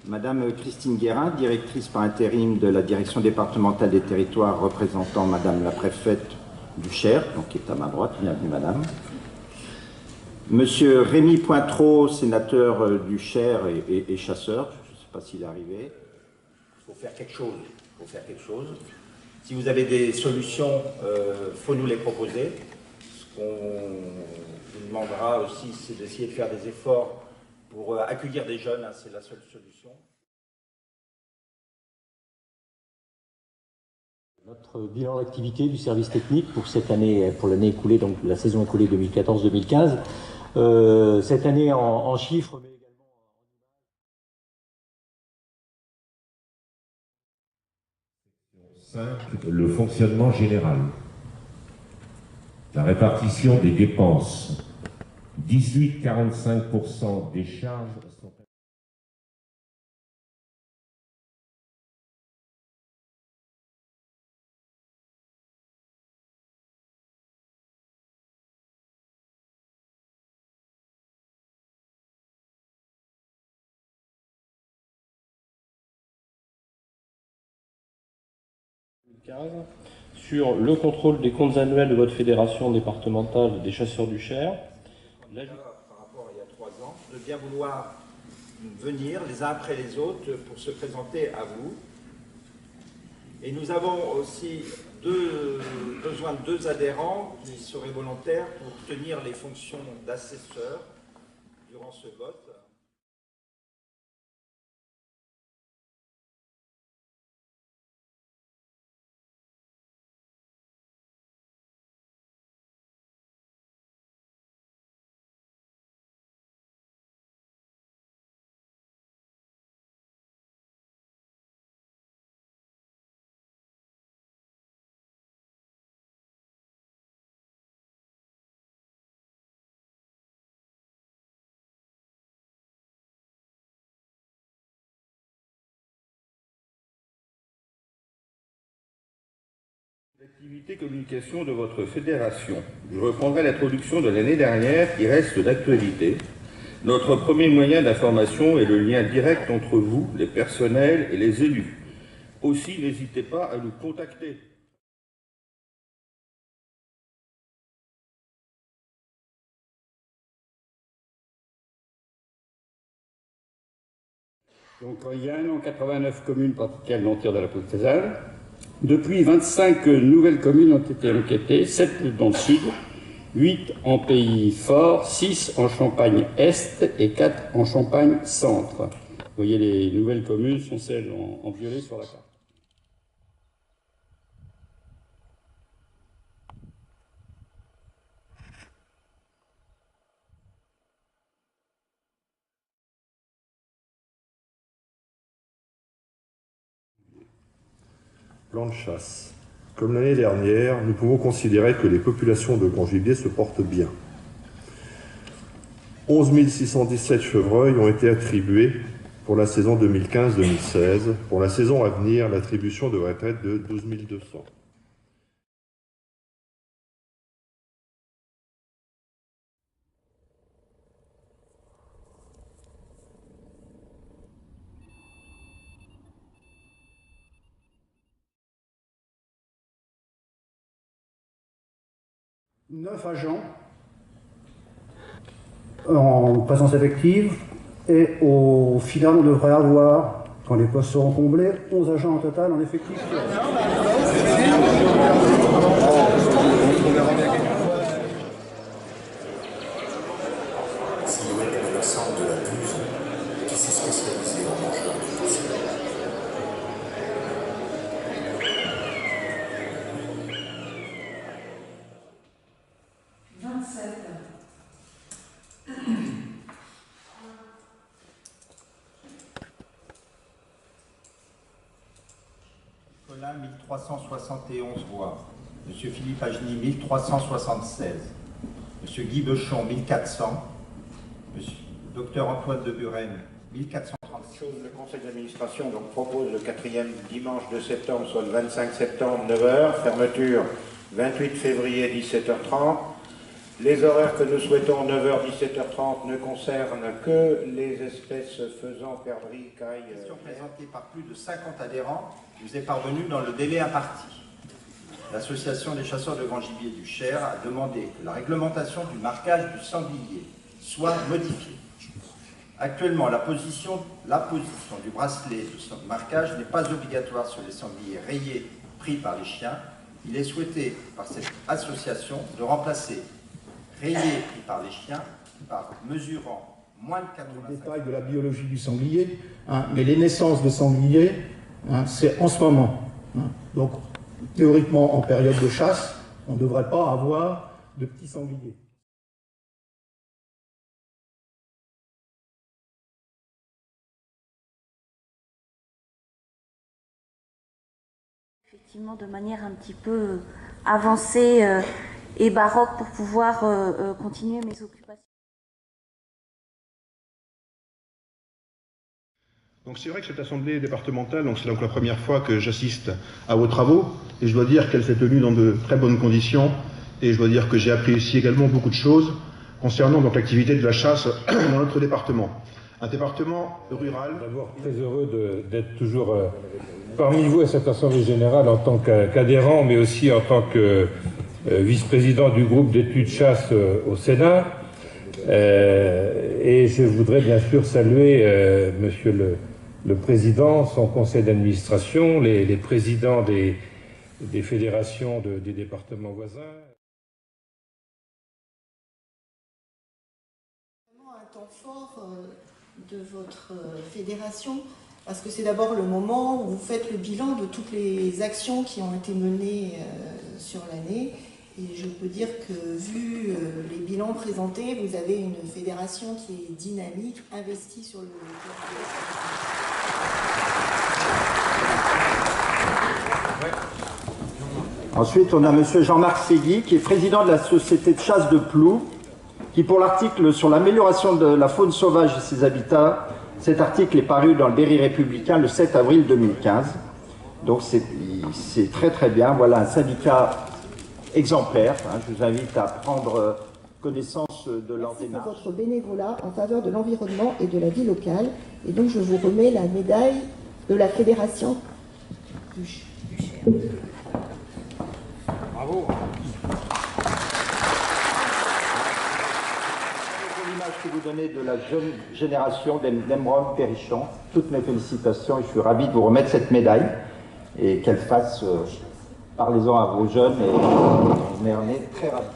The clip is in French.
Madame Christine Guérin, directrice par intérim de la direction départementale des territoires, représentant Madame la préfète du Cher, donc qui est à ma droite. Bienvenue Madame. Monsieur Rémy Pointreau, sénateur du Cher et chasseur, je ne sais pas s'il est arrivé. Il faut faire quelque chose. Il faut faire quelque chose. Si vous avez des solutions, il faut nous les proposer. Ce qu'on vous demandera aussi, c'est d'essayer de faire des efforts pour accueillir des jeunes, hein, c'est la seule solution. Notre bilan d'activité du service technique pour cette année, pour l'année écoulée, donc la saison écoulée 2014-2015, cette année en chiffres, mais également... Le fonctionnement général, la répartition des dépenses, 18,45% des charges sont... Sur le contrôle des comptes annuels de votre fédération départementale des chasseurs du Cher. Par rapport à il y a 3 ans, de bien vouloir venir les uns après les autres pour se présenter à vous. Et nous avons aussi besoin de 2 adhérents qui seraient volontaires pour tenir les fonctions d'assesseurs durant ce vote. L'activité communication de votre fédération. Je reprendrai l'introduction de l'année dernière qui reste d'actualité. Notre premier moyen d'information est le lien direct entre vous, les personnels et les élus. Aussi, n'hésitez pas à nous contacter. Donc, il y a 1 an, 89 communes pratiquaient le long-tir de la poutre faisale. Depuis, 25 nouvelles communes ont été enquêtées, 7 dans le sud, 8 en Pays Fort, 6 en Champagne-Est et 4 en Champagne-Centre. Vous voyez, les nouvelles communes sont celles en violet sur la carte. Plan de chasse. Comme l'année dernière, nous pouvons considérer que les populations de grand gibier se portent bien. 11 617 chevreuils ont été attribués pour la saison 2015-2016. Pour la saison à venir, l'attribution devrait être de 12 200. Neuf agents en présence effective et au final on devrait avoir, quand les postes seront comblés, 11 agents en total en effectif. Silhouette adolescente de la Buse qui s'est spécialisée en mangeur de poussière. Colin, 1371 voix. Monsieur Philippe Agny, 1376. Monsieur Guy Bechon, 1400. Monsieur Docteur Antoine de Buren, 1430. Le conseil d'administration propose le 4e dimanche de septembre, soit le 25 septembre, 9 h. Fermeture 28 février, 17 h 30. Les horaires que nous souhaitons, 9h, 17h30, ne concernent que les espèces faisant perdrix, caille... Question présentée par plus de 50 adhérents vous est parvenue dans le délai imparti. L'Association des chasseurs de grand gibier du Cher a demandé que la réglementation du marquage du sanglier soit modifiée. Actuellement, la position du bracelet de marquage n'est pas obligatoire sur les sangliers rayés pris par les chiens. Il est souhaité par cette association de remplacer rayés pris par les chiens par mesurant moins de 85. Le détail de la biologie du sanglier, mais les naissances de sangliers, c'est en ce moment. Donc, théoriquement, en période de chasse, on ne devrait pas avoir de petits sangliers. Effectivement, de manière un petit peu avancée et baroque pour pouvoir continuer mes occupations. Donc c'est vrai que cette assemblée départementale, c'est donc la première fois que j'assiste à vos travaux, et je dois dire qu'elle s'est tenue dans de très bonnes conditions, et je dois dire que j'ai apprécié également beaucoup de choses concernant donc l'activité de la chasse dans notre département. Un département rural. D'abord, très heureux d'être toujours parmi vous à cette Assemblée Générale en tant qu'adhérent, mais aussi en tant que vice-président du groupe d'études chasse au Sénat. Et je voudrais bien sûr saluer Monsieur le Président, son conseil d'administration, les présidents des fédérations des départements voisins. Un temps fort de votre fédération, parce que c'est d'abord le moment où vous faites le bilan de toutes les actions qui ont été menées sur l'année. Et je peux dire que, vu les bilans présentés, vous avez une fédération qui est dynamique, investie sur le Ensuite, on a M. Jean-Marc Ségui, qui est président de la Société de chasse de Ploux, qui, pour l'article sur l'amélioration de la faune sauvage et ses habitats, cet article est paru dans le Berry républicain le 7 avril 2015. Donc c'est très très bien. Voilà un syndicat exemplaire. Je vous invite à prendre connaissance de leur démarche. Merci pour votre bénévolat en faveur de l'environnement et de la vie locale. Et donc je vous remets la médaille de la Fédération du Cher. Bravo. L'image que vous donnez de la jeune génération d'Emeraude Perrichon, toutes mes félicitations et je suis ravi de vous remettre cette médaille et qu'elle fasse, parlez-en à vos jeunes et on est très ravis.